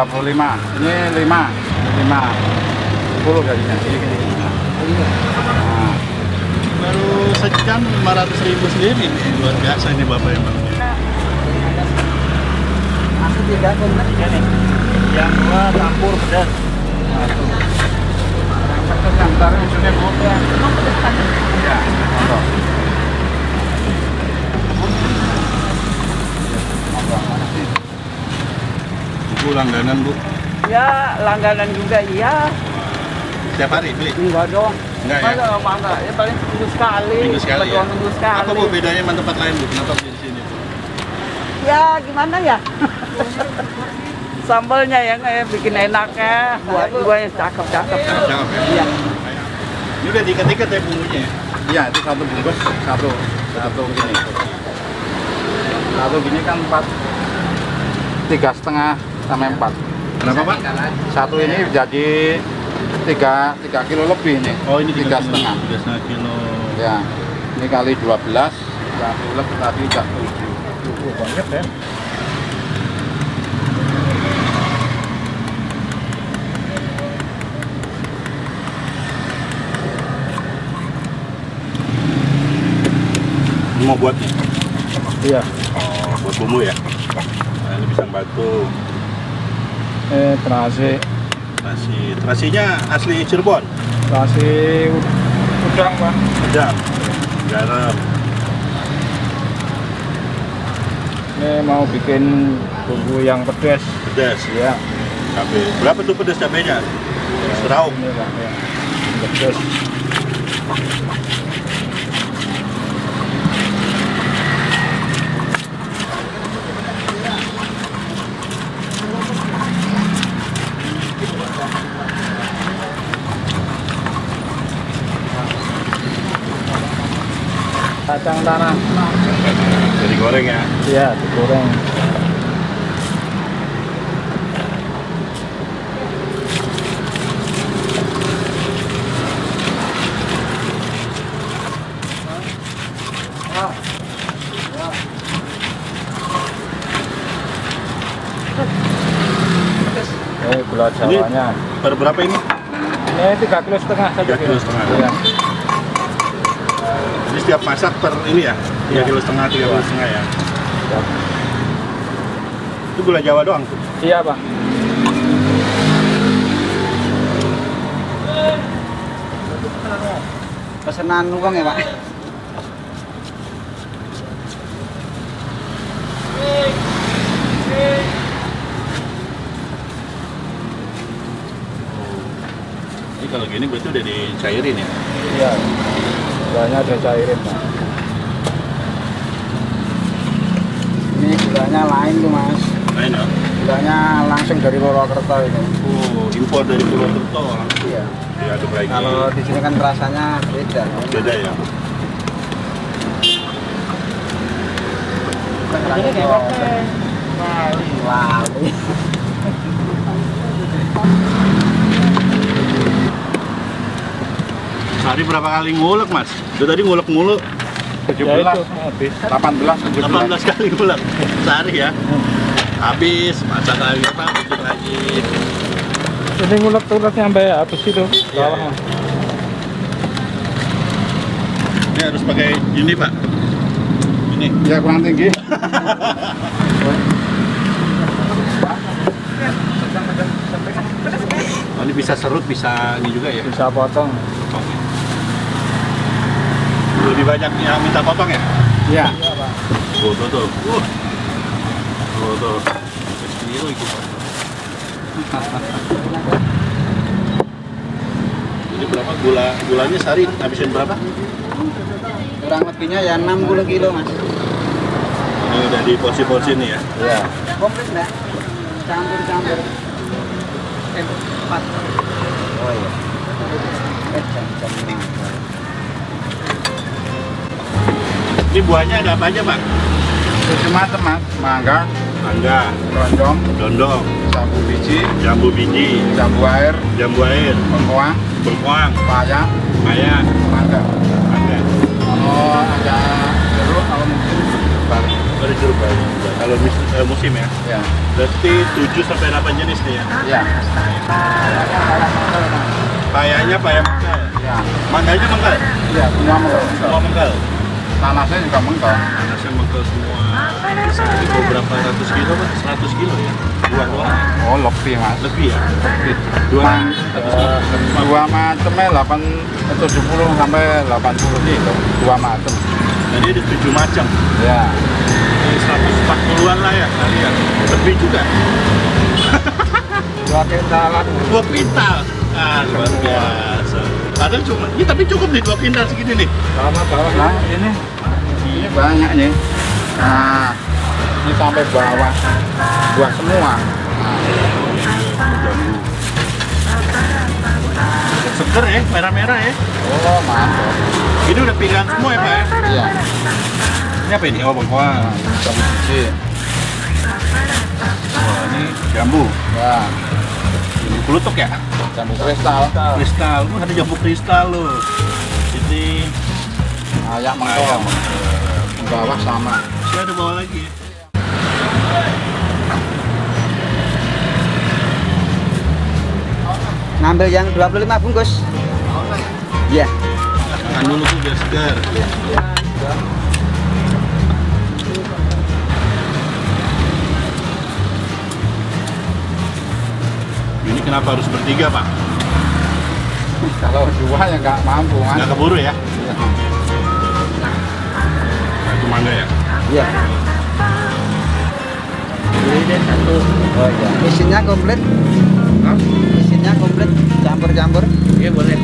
25. Ini 5. 10 gajinya. Gini. Nah. Baru sejam 500.000 sendiri. Luar biasa ini Bapak emang. Masih 3 komplit nih. Yang 2 campur pedas. Yang ntar ujungnya Bu. Emang pedes kan? Ya. Monggo. Bu langganan Bu. Ya langganan juga iya. Setiap hari beli? Enggak dong. Enggak ya? Enggak. Ya paling minggu sekali. Minggu sekali ya? Minggu sekali. Apa Bu bedanya sama tempat lain Bu? Kenapa beli di sini? Ya gimana ya? Sambalnya yang bikin enak ya. Buat gue yang cakep-cakep. Cakep ya? Iya. Ini udah diikat-ikat ya bumbunya ya? Iya, itu satu bungkus, satu gini. Satu gini kan 3,5 sampai 4. Kenapa Pak? Satu ini jadi 3 kilo lebih nih. Oh ini 3,5. 3,5 kilo. Ya, ini kali 12, yang bulat tadi udah 7. Banyak ya? Ini mau buat nih? Iya. Oh, buat bumbu ya? Nah, ini bisa bantu. Terasi Terasinya asli Cirebon? udang, Pak. Udang, garam. Ini mau bikin bumbu yang pedas. Pedas. Ya. Cabai. Berapa tuh pedas cabenya? Serauk. Ini, Pak, ya. Pedas. Kacang tanah. Jadi goreng ya? Iya, digoreng. Ini gula jawanya. Per berapa ini? Ini 3,5 kilo saja. 3,5 kilo. Iya. Jadi setiap masak per ini ya? 3,5 kilo, 3,5 ya? Ya. Itu gula Jawa doang tuh? Iya, Pak. Pesanan uang ya, Pak. Ini kalau gini berarti udah dicairin ya? Iya. Gulanya udah cairin, Pak. Ini gulanya lain tuh, Mas. Lain ya? Gulanya langsung dari Purwokerto itu. Oh, impor dari Purwokerto langsung Iya. diaduk lagi. Kalau di sini kan rasanya beda. Beda ya? Ini kayak wow. Sehari berapa kali ngulek Mas? Itu tadi ngulek mulu 17, habis. 18, 17. 18 kali ngulek sehari ya? Habis, masak lagi apa, bikin lagi. Ini ngulek-ngulek sampai habis itu. Iya, iya. Ini harus pakai ini Pak. Ini. Ya kurang tinggi. Oh, ini bisa serut, bisa ini juga ya? Bisa potong. Potong. Lebih banyak yang minta potong ya? Iya. Tuh, tuh, tuh. Tuh, tuh. Sekilo itu Pak. Ini berapa gulanya sehari habisin berapa? Kurang lebihnya ya 60 kilo, Mas. Ini udah di porsi-porsi nih ya. Iya. Komplit enggak? Campur-campur. 4. Oh iya. Jam-jam. Ini buahnya ada apa aja Pak? Macam-macam, Mas. Mangga, Mangga, keroncong, dondong, jambu biji, jambu air, bengkoang, paya, maya, mangga. mangga. Kalau ada jeruk, kalau mungkin baru. Ada jeruk banyak. Kalau musim ya. Ya. Berarti 7 sampai 8 jenis nih ya. Ya. Payanya paya mengkal. Ya. Mangganya mengkal. Ya, semua mengkal. Semua mengkal. Tanahnya juga mengkal. Panasnya mengkal semua. Bisa itu berapa ratus kilo Pak? 100 kilo ya. Buah doang. Oh, lebih mas. Lebih ya. Lebih. Dua- Dua macamnya 70 sampai 80 kilo. Dua macam. Jadi ada 7 macam. Ya. Jadi 140-an lah ya kalian. Lebih juga. 2 kintalan. 2 kuintal. Ah, luar biasa. Padahal cuma, ya, tapi cukup nih 2 kuintal segini nih. Sama bawah. Nah, ini banyak nih. Nah, ini sampai bawah. Buah semua. Seger ya, merah-merah ya. Oh, mantap. Ini udah pilihan semua ya Pak ya? Iya. Ini apa ini? Oh bengkoang. Jambu biji. Wah ini jambu. Ya. Jambu kelutuk ya? Jambu kristal. Kristal. Ada jambu kristal loh. Ini Ayak ayam. mengkol. Bawah sama. Saya ada bawa lagi. Ngambil yang 25 bungkus. Iya. Makan dulu tuh biar segar. Ini kenapa harus bertiga Pak? Kalau dua ya nggak mampu mas. Nggak keburu ya? Iya. Nah, itu mangga ya? Iya. Ini deh satu. Oh iya. Mesinnya komplit. Mesinnya komplit. Campur-campur. Iya boleh.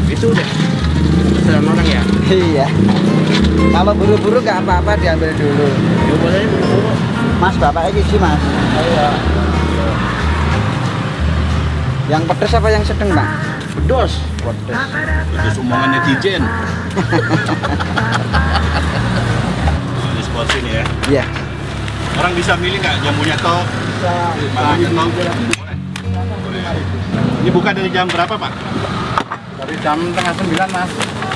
Itu udah pesanan orang ya? Iya. Kalau buru-buru nggak apa-apa diambil dulu. Ya boleh buru-buru. Mas bapak ini sih mas. Iya. Yang pedes apa yang sedang pak? Pedos. Pedes. Pedos omongan netizen. Ini spot sini ya. Iya. Orang bisa milih nggak jambunya toh? Mangganya toh? Boleh. Ini buka dari jam berapa Pak? Dari jam setengah 9 mas.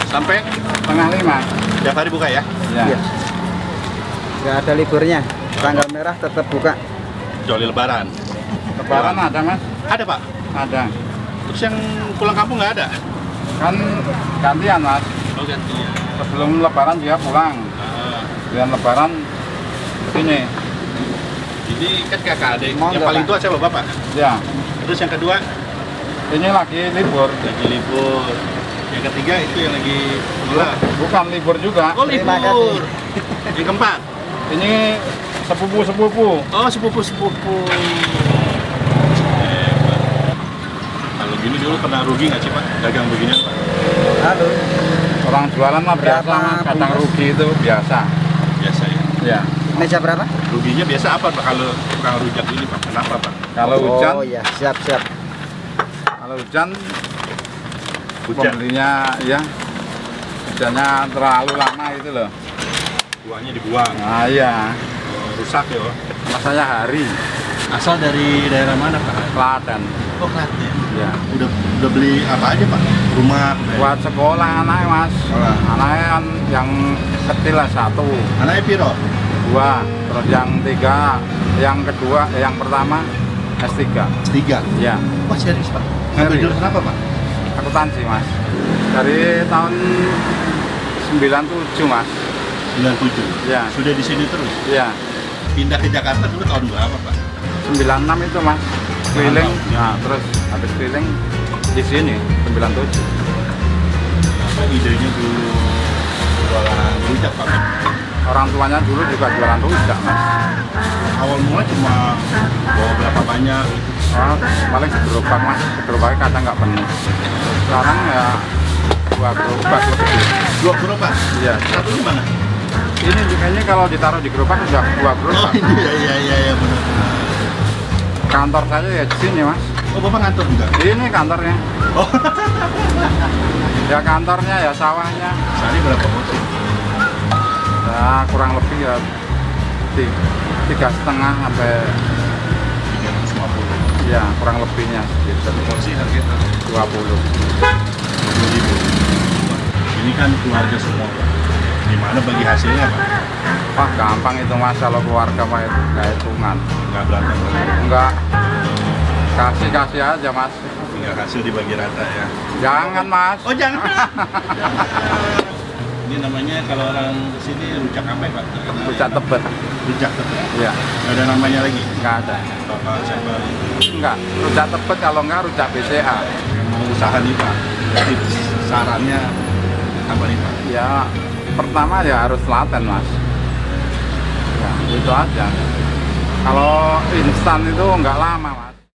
Sampai Setengah 5. tiap hari buka ya? Ya. Iya. Nggak ada liburnya. Tanggal merah tetap buka. Kecuali lebaran. Lebaran ada mas. Ada Pak? Ada. Terus yang pulang kampung nggak ada? Kan gantian mas. Oh gantian. Sebelum lebaran dia pulang. Dan lebaran sini. Jadi kan kakak adik. Mau Yang nggak, paling Pak? tua siapa Bapak? Ya. Terus yang kedua Ini lagi libur. lagi libur. Yang ketiga itu yang lagi sekolah. Bukan libur juga. Oh Terima libur. Yang keempat. Ini sepupu-sepupu. Oh sepupu-sepupu. Kalau gini dulu pernah rugi nggak sih Pak? Dagang beginian Pak? Halo. Orang jualan mah biasa Berapa mas. Kadang bungkus? rugi itu biasa. Biasa ya. Ya. Meja berapa? Ruginya biasa apa Pak kalau tukang rujak ini Pak? Kenapa Pak? Kalau hujan, Oh iya, siap-siap. kalau hujan, Hujan. pembelinya ya hujannya terlalu lama itu loh. Buahnya dibuang. Nah iya. Rusak ya. Masanya hari Asal dari daerah mana Pak? Klaten. Oh Klaten. Ya. Udah beli apa aja Pak? Rumah. Buat sekolah anaknya mas. Sekolah. Anaknya kan yang kecil lah 1, Anaknya piro? 2, terus yang 3, yang kedua, yang pertama S3. 3. Ya. Wah serius Pak? Ngambil Serius. jurusan apa Pak? Akuntansi mas. Dari tahun 97 mas. 97. Ya. Sudah di sini terus. Ya. Pindah ke Jakarta dulu tahun berapa Pak? 96 itu mas. Keliling. Mantap. Nah terus habis keliling di sini 97. Apa idenya dulu jualan rujak Pak? Orang tuanya dulu juga jualan rujak mas. Awal mula cuma bawa berapa banyak? Oh, paling segerobak mas. Segerobaknya kadang nggak penuh. Sekarang ya 2 gerobak lebih. 2 gerobak? Iya. Satu di mana? Ini kayaknya kalau ditaruh di gerobak sudah 2 Oh gerobak. iya benar. Kantor saya ya di sini mas. Oh Bapak ngantor juga? Ini kantornya. Oh. Ya kantornya ya sawahnya. Sehari berapa porsi? Ya kurang lebih ya 3,5 sampai 350. ya kurang lebihnya gitu. Satu porsi harganya 20. 20.000. Ini kan keluarga semua Pak. Gimana bagi hasilnya Pak? Wah gampang itu mas, kalau keluarga mah itu nggak hitungan. Nggak berantem, Enggak, kasih aja mas. tinggal hasil dibagi rata ya. Jangan mas. Oh jangan. Ini namanya kalau orang kesini rujak apa ya Pak? Terkenal. Rujak Tebet. Rujak Tebet. Iya. Nggak ada namanya lagi. Nggak ada. Bapak siapa? Enggak, rujak Tebet, kalau enggak rujak BCA. Yang mau usaha nih Pak. Tips sarannya apa nih Pak? Ya pertama ya harus telaten mas. Ya itu aja. Kalau instan itu nggak lama mas.